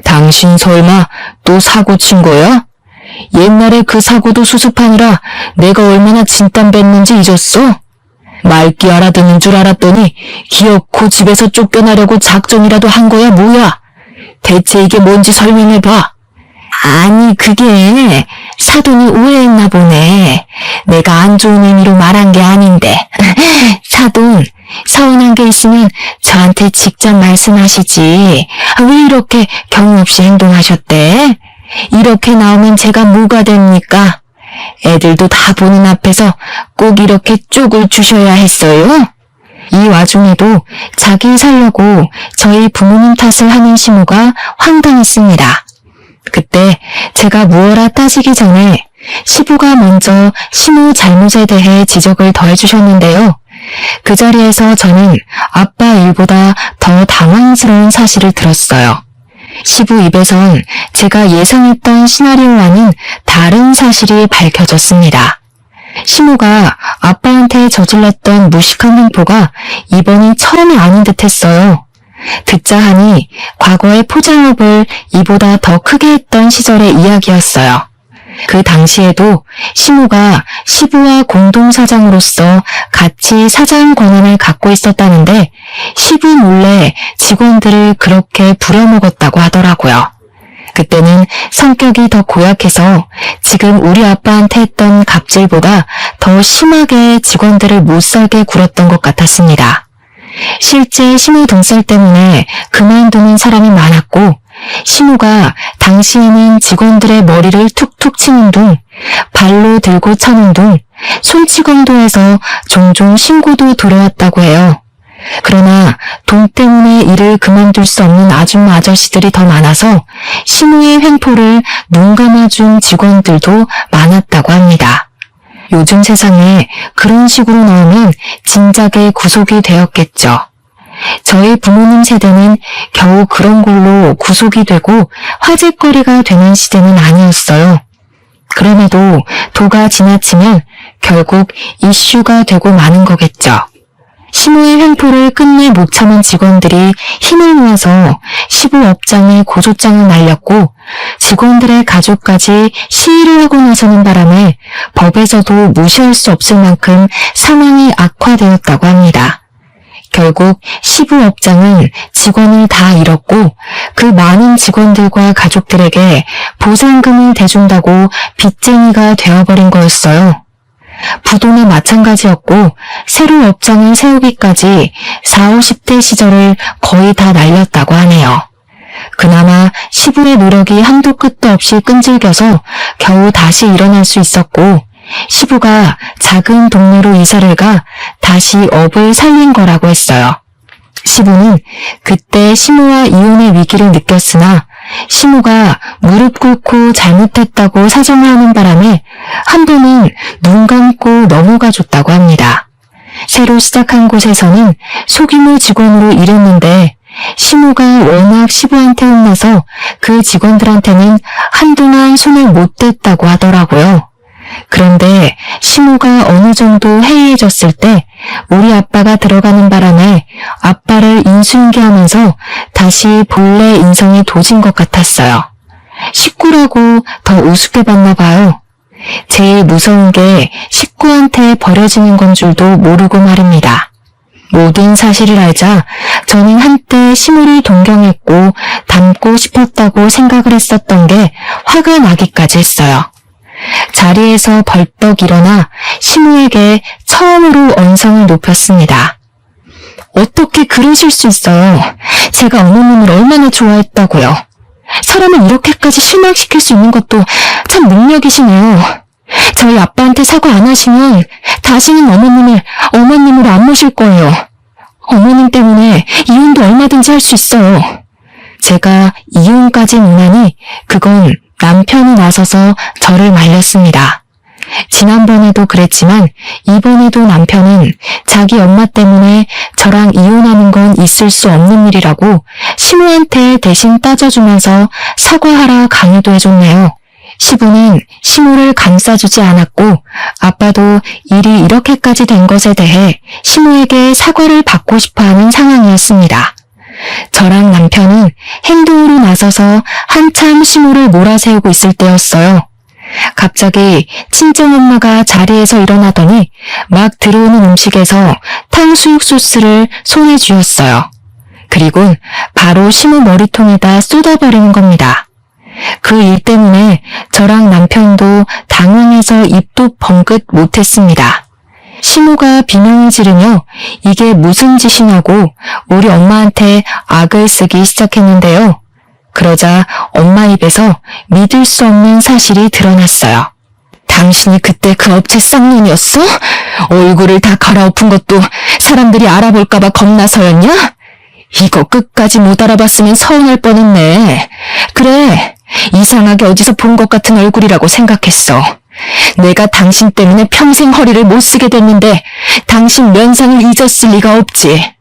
당신 설마 또 사고 친 거야? 옛날에 그 사고도 수습하느라 내가 얼마나 진땀 뺐는지 잊었어? 맑게 알아듣는 줄 알았더니 기어코 집에서 쫓겨나려고 작정이라도 한 거야 뭐야? 대체 이게 뭔지 설명해봐. 아니 그게 사돈이 오해했나 보네. 내가 안 좋은 의미로 말한 게 아닌데. 사돈, 서운한 게 있으면 저한테 직접 말씀하시지. 왜 이렇게 경 없이 행동하셨대? 이렇게 나오면 제가 뭐가 됩니까? 애들도 다 보는 앞에서 꼭 이렇게 쪽을 주셔야 했어요? 이 와중에도 자기 살려고 저희 부모님 탓을 하는 시모가 황당했습니다. 그때 제가 무어라 따지기 전에 시부가 먼저 시모 잘못에 대해 지적을 더해주셨는데요. 그 자리에서 저는 아빠 일보다 더 당황스러운 사실을 들었어요. 시부 입에선 제가 예상했던 시나리오와는 다른 사실이 밝혀졌습니다. 시모가 아빠한테 저질렀던 무식한 횡포가 이번이 처음이 아닌 듯 했어요. 듣자 하니 과거의 포장업을 이보다 더 크게 했던 시절의 이야기였어요. 그 당시에도 시모가 시부와 공동사장으로서 같이 사장 권한을 갖고 있었다는데 시부 몰래 직원들을 그렇게 부려먹었다고 하더라고요. 그때는 성격이 더 고약해서 지금 우리 아빠한테 했던 갑질보다 더 심하게 직원들을 못살게 굴었던 것 같았습니다. 실제 시모 등살 때문에 그만두는 사람이 많았고 시모가 당시에는 직원들의 머리를 툭툭 치는 둥, 발로 들고 차는 둥, 손찌검도 해서 종종 신고도 들어왔다고 해요. 그러나 돈 때문에 일을 그만둘 수 없는 아줌마 아저씨들이 더 많아서 시모의 횡포를 눈 감아준 직원들도 많았다고 합니다. 요즘 세상에 그런 식으로 나오면 진작에 구속이 되었겠죠. 저희 부모님 세대는 겨우 그런 걸로 구속이 되고 화제거리가 되는 시대는 아니었어요. 그럼에도 도가 지나치면 결국 이슈가 되고 마는 거겠죠. 시모의 횡포를 끝내 못 참은 직원들이 힘을 모아서 시부 업장에 고소장을 날렸고 직원들의 가족까지 시위를 하고 나서는 바람에 법에서도 무시할 수 없을 만큼 상황이 악화되었다고 합니다. 결국 시부 업장은 직원을 다 잃었고 그 많은 직원들과 가족들에게 보상금을 대준다고 빚쟁이가 되어버린 거였어요. 부도나 마찬가지였고 새로 업장을 세우기까지 40, 50대 시절을 거의 다 날렸다고 하네요. 그나마 시부의 노력이 한도 끝도 없이 끈질겨서 겨우 다시 일어날 수 있었고 시부가 작은 동네로 이사를 가 다시 업을 살린 거라고 했어요. 시부는 그때 시모와 이혼의 위기를 느꼈으나 시모가 무릎 꿇고 잘못했다고 사정을 하는 바람에 한 번은 눈 감고 넘어가 줬다고 합니다. 새로 시작한 곳에서는 소규모 직원으로 일했는데 시모가 워낙 시부한테 혼나서 그 직원들한테는 한동안 손을 못 댔다고 하더라고요. 그런데 시모가 어느 정도 해이해졌을 때 우리 아빠가 들어가는 바람에 아빠를 인수인계하면서 다시 본래 인성이 도진 것 같았어요. 식구라고 더 우습게 봤나 봐요. 제일 무서운 게 식구한테 버려지는 건 줄도 모르고 말입니다. 모든 사실을 알자 저는 한때 시모를 동경했고 닮고 싶었다고 생각을 했었던 게 화가 나기까지 했어요. 자리에서 벌떡 일어나 시무에게 처음으로 언성을 높였습니다. 어떻게 그러실 수 있어요? 제가 어머님을 얼마나 좋아했다고요. 사람을 이렇게까지 실망시킬 수 있는 것도 참 능력이시네요. 저희 아빠한테 사과 안 하시면 다시는 어머님으로 안 모실 거예요. 어머님 때문에 이혼도 얼마든지 할 수 있어요. 제가 이혼까지 논하니 그건 남편이 나서서 저를 말렸습니다. 지난번에도 그랬지만 이번에도 남편은 자기 엄마 때문에 저랑 이혼하는 건 있을 수 없는 일이라고 시무한테 대신 따져주면서 사과하라 강요도 해줬네요. 시부는 시무를 감싸주지 않았고 아빠도 일이 이렇게까지 된 것에 대해 시무에게 사과를 받고 싶어하는 상황이었습니다. 저랑 남편은 행동으로 나서서 한참 시무를 몰아세우고 있을 때였어요. 갑자기 친정엄마가 자리에서 일어나더니 막 들어오는 음식에서 탕수육 소스를 손에 쥐었어요. 그리고 바로 시무 머리통에다 쏟아버리는 겁니다. 그 일 때문에 저랑 남편도 당황해서 입도 벙긋 못했습니다. 시무가 비명을 지르며 이게 무슨 짓이냐고 우리 엄마한테 악을 쓰기 시작했는데요. 그러자 엄마 입에서 믿을 수 없는 사실이 드러났어요. 당신이 그때 그 업체 쌍년이었어? 얼굴을 다 갈아엎은 것도 사람들이 알아볼까봐 겁나서였냐? 이거 끝까지 못 알아봤으면 서운할 뻔했네. 그래, 이상하게 어디서 본 것 같은 얼굴이라고 생각했어. 내가 당신 때문에 평생 허리를 못 쓰게 됐는데 당신 면상을 잊었을 리가 없지.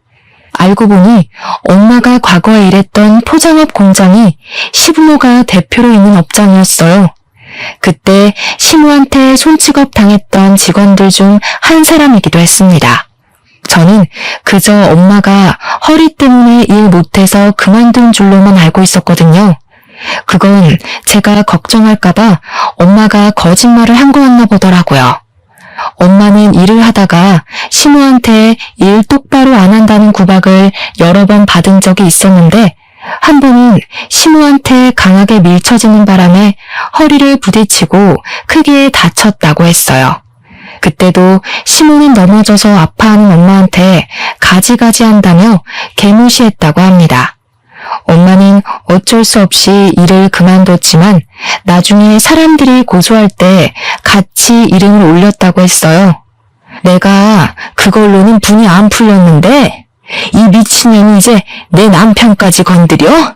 알고 보니 엄마가 과거에 일했던 포장업 공장이 시부모가 대표로 있는 업장이었어요. 그때 시무한테 손취급 당했던 직원들 중 한 사람이기도 했습니다. 저는 그저 엄마가 허리 때문에 일 못해서 그만둔 줄로만 알고 있었거든요. 그건 제가 걱정할까봐 엄마가 거짓말을 한 거였나 보더라고요. 엄마는 일을 하다가 시무한테 일 똑바로 안 한다는 구박을 여러 번 받은 적이 있었는데 한 번은 시무한테 강하게 밀쳐지는 바람에 허리를 부딪히고 크게 다쳤다고 했어요. 그때도 시무는 넘어져서 아파하는 엄마한테 가지가지 한다며 개무시했다고 합니다. 엄마는 어쩔 수 없이 일을 그만뒀지만 나중에 사람들이 고소할 때 같이 이름을 올렸다고 했어요. 내가 그걸로는 분이 안 풀렸는데 이 미친년이 이제 내 남편까지 건드려?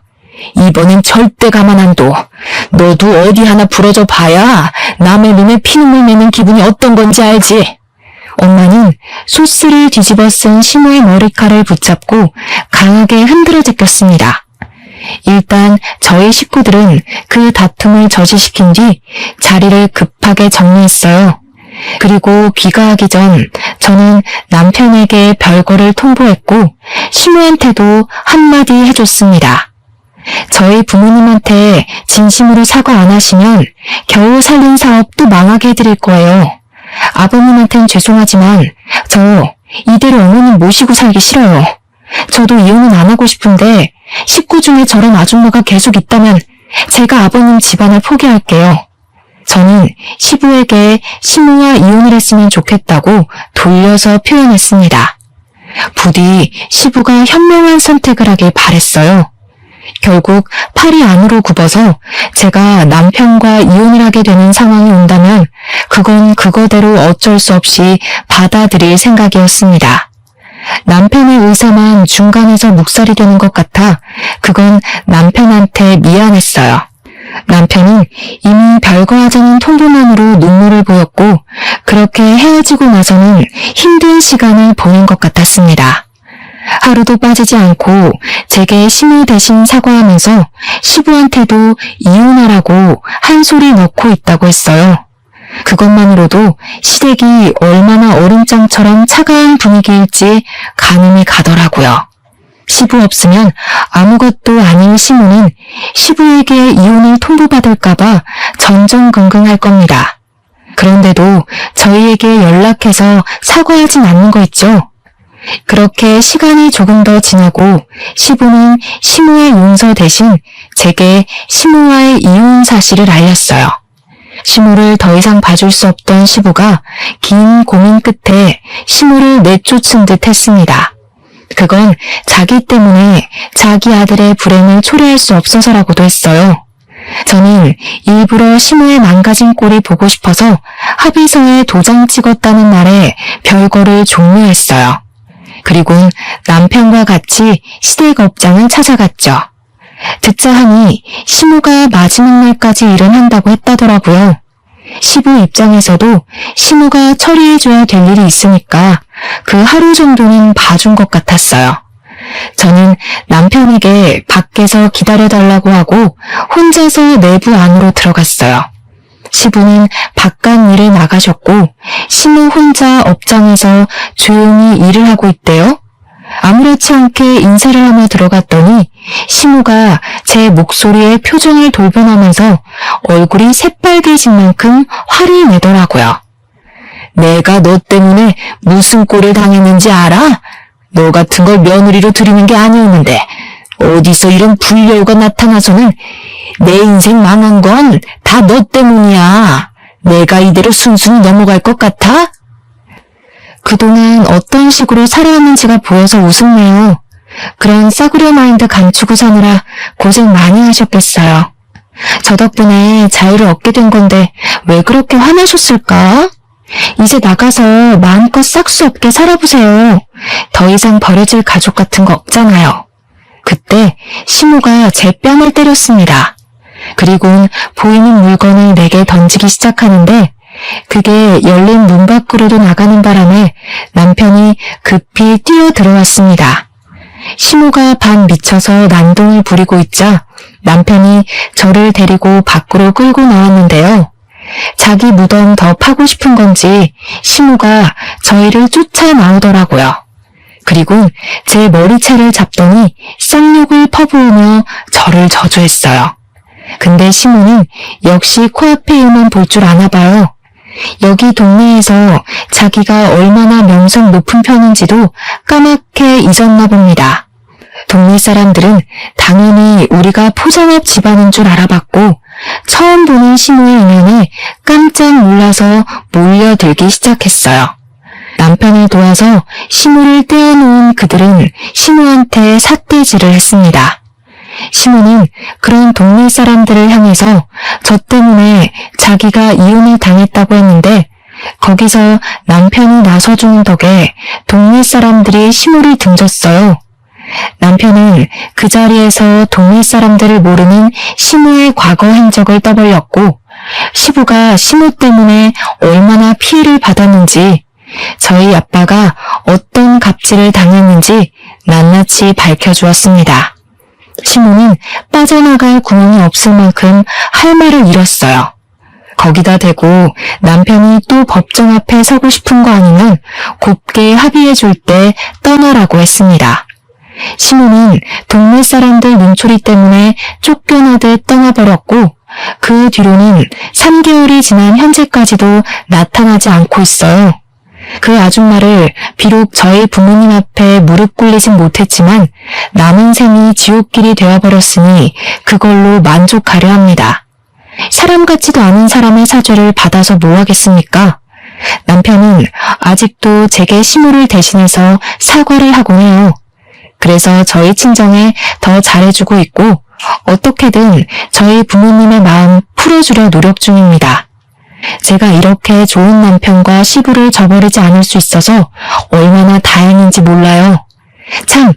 이번엔 절대 가만 안 둬. 너도 어디 하나 부러져 봐야 남의 눈에 피눈물 매는 기분이 어떤 건지 알지? 엄마는 소스를 뒤집어 쓴 시무의 머리칼을 붙잡고 강하게 흔들어 제꼈습니다. 일단 저희 식구들은 그 다툼을 저지시킨 뒤 자리를 급하게 정리했어요. 그리고 귀가하기 전 저는 남편에게 별거를 통보했고 시무한테도 한마디 해줬습니다. 저희 부모님한테 진심으로 사과 안 하시면 겨우 살린 사업 또 망하게 해드릴 거예요. 아버님한텐 죄송하지만 저 이대로 어머님 모시고 살기 싫어요. 저도 이혼은 안 하고 싶은데 식구 중에 저런 아줌마가 계속 있다면 제가 아버님 집안을 포기할게요. 저는 시부에게 시무와 이혼을 했으면 좋겠다고 돌려서 표현했습니다. 부디 시부가 현명한 선택을 하길 바랬어요. 결국 팔이 안으로 굽어서 제가 남편과 이혼을 하게 되는 상황이 온다면 그건 그거대로 어쩔 수 없이 받아들일 생각이었습니다. 남편의 의사만 중간에서 묵살이 되는 것 같아 그건 남편한테 미안했어요. 남편은 이미 별거 하자는 통보만으로 눈물을 보였고 그렇게 헤어지고 나서는 힘든 시간을 보낸 것 같았습니다. 하루도 빠지지 않고 제게 시무 대신 사과하면서 시부한테도 이혼하라고 한 소리 넣고 있다고 했어요. 그것만으로도 시댁이 얼마나 얼음장처럼 차가운 분위기일지 가늠이 가더라고요. 시부 없으면 아무것도 아닌 시무는 시부에게 이혼을 통보받을까봐 전전긍긍할 겁니다. 그런데도 저희에게 연락해서 사과하진 않는 거 있죠? 그렇게 시간이 조금 더 지나고 시부는 시무의 용서 대신 제게 시무와의 이혼 사실을 알렸어요. 시모를 더 이상 봐줄 수 없던 시부가 긴 고민 끝에 시모를 내쫓은 듯 했습니다. 그건 자기 때문에 자기 아들의 불행을 초래할 수 없어서라고도 했어요. 저는 일부러 시모의 망가진 꼴이 보고 싶어서 합의서에 도장 찍었다는 말에 별거를 종료했어요. 그리곤 남편과 같이 시댁업장을 찾아갔죠. 듣자 하니 시모가 마지막 날까지 일은 한다고 했다더라고요. 시부 입장에서도 시모가 처리해줘야 될 일이 있으니까 그 하루 정도는 봐준 것 같았어요. 저는 남편에게 밖에서 기다려달라고 하고 혼자서 내부 안으로 들어갔어요. 시부는 바깥 일에 나가셨고 시모 혼자 업장에서 조용히 일을 하고 있대요. 아무렇지 않게 인사를 하며 들어갔더니 시모가 제 목소리에 표정을 돌변하면서 얼굴이 새빨개진 만큼 화를 내더라고요. 내가 너 때문에 무슨 꼴을 당했는지 알아? 너 같은 걸 며느리로 들이는 게 아니었는데 어디서 이런 불려우가 나타나서는 내 인생 망한 건 다 너 때문이야. 내가 이대로 순순히 넘어갈 것 같아? 그동안 어떤 식으로 살아왔는지가 보여서 웃음네요. 그런 싸구려 마인드 감추고 사느라 고생 많이 하셨겠어요. 저 덕분에 자유를 얻게 된 건데 왜 그렇게 화나셨을까? 이제 나가서 마음껏 싹수 없게 살아보세요. 더 이상 버려질 가족 같은 거 없잖아요. 그때 시모가 제 뺨을 때렸습니다. 그리곤 보이는 물건을 내게 던지기 시작하는데 그게 열린 문 밖으로도 나가는 바람에 남편이 급히 뛰어 들어왔습니다. 시모가 반 미쳐서 난동을 부리고 있자 남편이 저를 데리고 밖으로 끌고 나왔는데요. 자기 무덤 더 파고 싶은 건지 시모가 저희를 쫓아 나오더라고요. 그리고 제 머리채를 잡더니 쌍욕을 퍼부으며 저를 저주했어요. 근데 시모는 역시 코앞의 일만 볼 줄 아나 봐요. 여기 동네에서 자기가 얼마나 명성 높은 편인지도 까맣게 잊었나 봅니다. 동네 사람들은 당연히 우리가 포장업 집안인 줄 알아봤고 처음 보는 시모의 인연에 깜짝 놀라서 몰려들기 시작했어요. 남편을 도와서 시모를 떼어놓은 그들은 시모한테 삿대질을 했습니다. 시모는 그런 동네 사람들을 향해서 저 때문에 자기가 이혼을 당했다고 했는데 거기서 남편이 나서주는 덕에 동네 사람들이 시모를 등졌어요. 남편은 그 자리에서 동네 사람들을 모르는 시모의 과거 행적을 떠벌렸고 시부가 시모 때문에 얼마나 피해를 받았는지 저희 아빠가 어떤 갑질을 당했는지 낱낱이 밝혀주었습니다. 시모는 빠져나갈 구멍이 없을 만큼 할 말을 잃었어요. 거기다 대고 남편이 또 법정 앞에 서고 싶은 거 아니면 곱게 합의해줄 때 떠나라고 했습니다. 시모는 동네 사람들 눈초리 때문에 쫓겨나듯 떠나버렸고 그 뒤로는 3개월이 지난 현재까지도 나타나지 않고 있어요. 그 아줌마를 비록 저희 부모님 앞에 무릎 꿇리진 못했지만 남은 생이 지옥길이 되어버렸으니 그걸로 만족하려 합니다. 사람 같지도 않은 사람의 사죄를 받아서 뭐 하겠습니까? 남편은 아직도 제게 시모를 대신해서 사과를 하곤 해요. 그래서 저희 친정에 더 잘해주고 있고 어떻게든 저희 부모님의 마음 풀어주려 노력 중입니다. 제가 이렇게 좋은 남편과 시부를 저버리지 않을 수 있어서 얼마나 다행인지 몰라요. 참,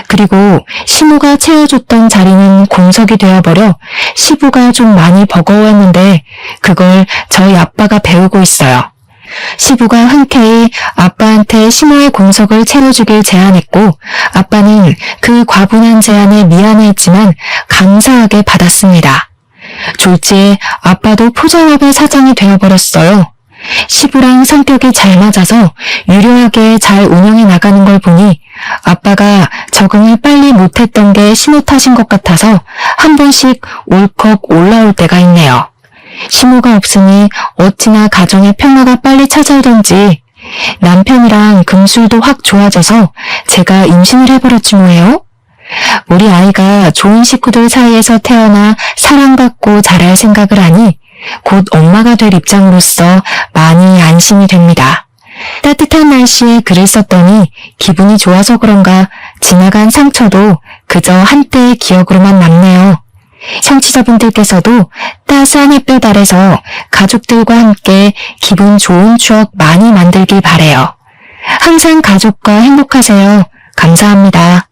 그리고 시모가 채워줬던 자리는 공석이 되어버려 시부가 좀 많이 버거워했는데 그걸 저희 아빠가 배우고 있어요. 시부가 흔쾌히 아빠한테 시모의 공석을 채워주길 제안했고 아빠는 그 과분한 제안에 미안해했지만 감사하게 받았습니다. 졸지에 아빠도 포장업의 사장이 되어버렸어요. 시부랑 성격이 잘 맞아서 유려하게 잘 운영해 나가는 걸 보니 아빠가 적응을 빨리 못했던 게 시모 탓인 것 같아서 한 번씩 울컥 올라올 때가 있네요. 시모가 없으니 어찌나 가정의 평화가 빨리 찾아오던지 남편이랑 금술도 확 좋아져서 제가 임신을 해버렸지 뭐예요? 우리 아이가 좋은 식구들 사이에서 태어나 사랑받고 자랄 생각을 하니 곧 엄마가 될 입장으로서 많이 안심이 됩니다. 따뜻한 날씨에 글을 썼더니 기분이 좋아서 그런가 지나간 상처도 그저 한때의 기억으로만 남네요. 청취자분들께서도 따스한 햇볕 아래서 가족들과 함께 기분 좋은 추억 많이 만들길 바래요. 항상 가족과 행복하세요. 감사합니다.